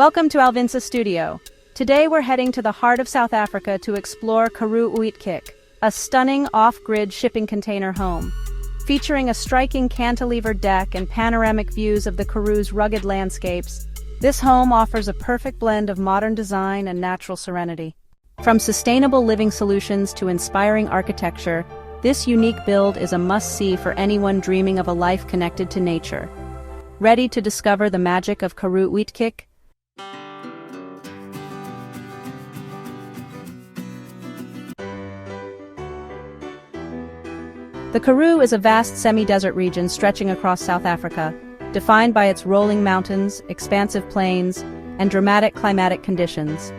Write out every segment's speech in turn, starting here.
Welcome to Alvinsa Studio. Today we're heading to the heart of South Africa to explore Karoo Uitkyk, a stunning off-grid shipping container home. Featuring a striking cantilevered deck and panoramic views of the Karoo's rugged landscapes, this home offers a perfect blend of modern design and natural serenity. From sustainable living solutions to inspiring architecture, this unique build is a must-see for anyone dreaming of a life connected to nature. Ready to discover the magic of Karoo Uitkyk? The Karoo is a vast semi-desert region stretching across South Africa, defined by its rolling mountains, expansive plains, and dramatic climatic conditions.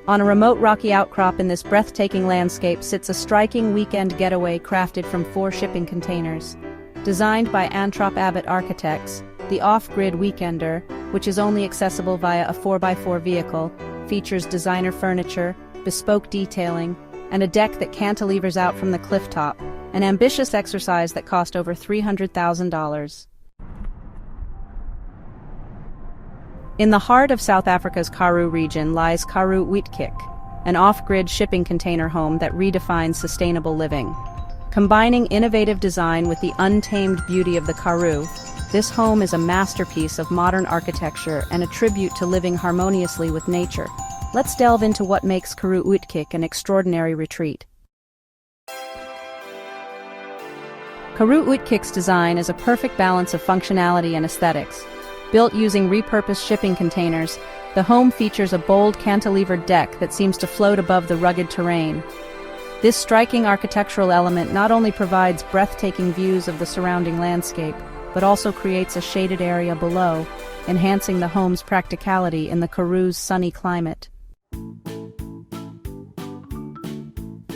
On a remote rocky outcrop in this breathtaking landscape sits a striking weekend getaway crafted from 4 shipping containers. Designed by Antrhop Abbott Architects, the off-grid weekender, which is only accessible via a 4x4 vehicle, features designer furniture, bespoke detailing, and a deck that cantilevers out from the clifftop, an ambitious exercise that cost over $300,000. In the heart of South Africa's Karoo region lies Karoo Uitkyk, an off-grid shipping container home that redefines sustainable living. Combining innovative design with the untamed beauty of the Karoo, this home is a masterpiece of modern architecture and a tribute to living harmoniously with nature. Let's delve into what makes Karoo Uitkyk an extraordinary retreat. Karoo Uitkyk's design is a perfect balance of functionality and aesthetics. Built using repurposed shipping containers, the home features a bold cantilevered deck that seems to float above the rugged terrain. This striking architectural element not only provides breathtaking views of the surrounding landscape, but also creates a shaded area below, enhancing the home's practicality in the Karoo's sunny climate.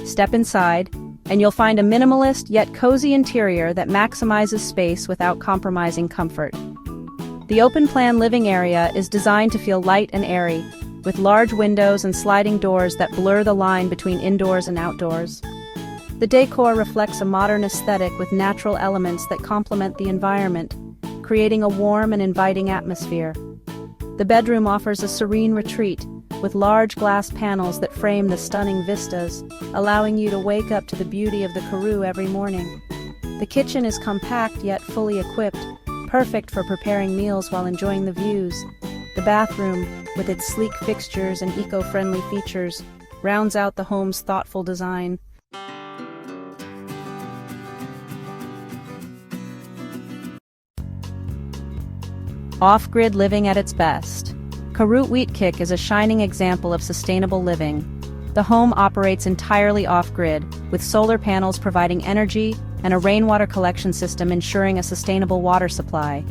Step inside, and you'll find a minimalist yet cozy interior that maximizes space without compromising comfort. The open-plan living area is designed to feel light and airy, with large windows and sliding doors that blur the line between indoors and outdoors. The decor reflects a modern aesthetic with natural elements that complement the environment, creating a warm and inviting atmosphere. The bedroom offers a serene retreat, with large glass panels that frame the stunning vistas, allowing you to wake up to the beauty of the Karoo every morning. The kitchen is compact yet fully equipped, perfect for preparing meals while enjoying the views. The bathroom, with its sleek fixtures and eco-friendly features, rounds out the home's thoughtful design. Off-grid living at its best. Karoo Uitkyk is a shining example of sustainable living. The home operates entirely off-grid, with solar panels providing energy and a rainwater collection system ensuring a sustainable water supply.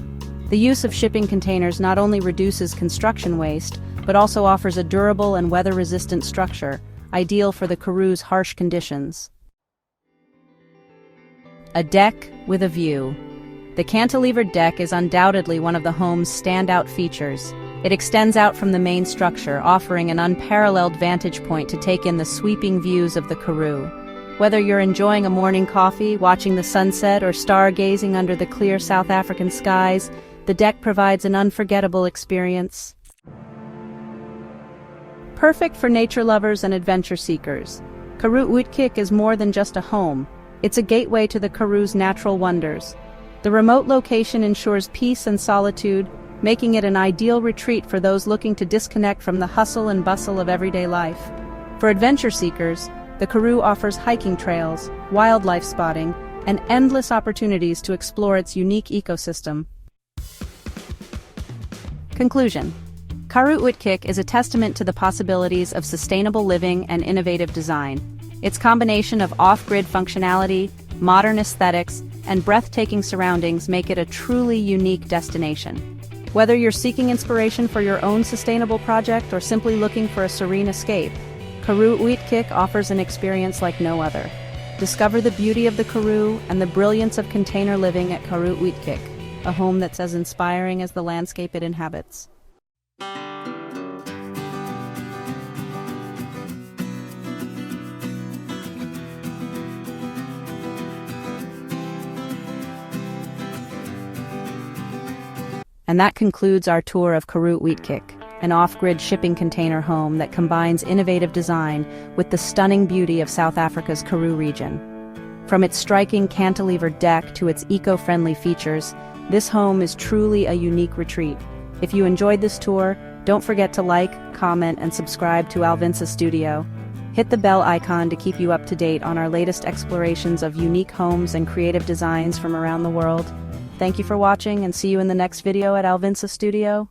The use of shipping containers not only reduces construction waste, but also offers a durable and weather-resistant structure, ideal for the Karoo's harsh conditions. A deck with a view. The cantilevered deck is undoubtedly one of the home's standout features. It extends out from the main structure, offering an unparalleled vantage point to take in the sweeping views of the Karoo. Whether you're enjoying a morning coffee, watching the sunset, or stargazing under the clear South African skies, the deck provides an unforgettable experience. Perfect for nature lovers and adventure seekers, Karoo Uitkyk is more than just a home. It's a gateway to the Karoo's natural wonders. The remote location ensures peace and solitude, making it an ideal retreat for those looking to disconnect from the hustle and bustle of everyday life. For adventure seekers, the Karoo offers hiking trails, wildlife spotting, and endless opportunities to explore its unique ecosystem. Conclusion. Karoo Uitkyk is a testament to the possibilities of sustainable living and innovative design. Its combination of off-grid functionality, modern aesthetics, and breathtaking surroundings make it a truly unique destination. Whether you're seeking inspiration for your own sustainable project or simply looking for a serene escape, Karoo Uitkyk offers an experience like no other. Discover the beauty of the Karoo and the brilliance of container living at Karoo Uitkyk, a home that's as inspiring as the landscape it inhabits. And that concludes our tour of Karoo Uitkyk. an off-grid shipping container home that combines innovative design with the stunning beauty of South Africa's Karoo region. From its striking cantilevered deck to its eco-friendly features, this home is truly a unique retreat. If you enjoyed this tour, don't forget to like, comment, and subscribe to Alvinsa Studio. Hit the bell icon to keep you up to date on our latest explorations of unique homes and creative designs from around the world. Thank you for watching, and see you in the next video at Alvinsa Studio.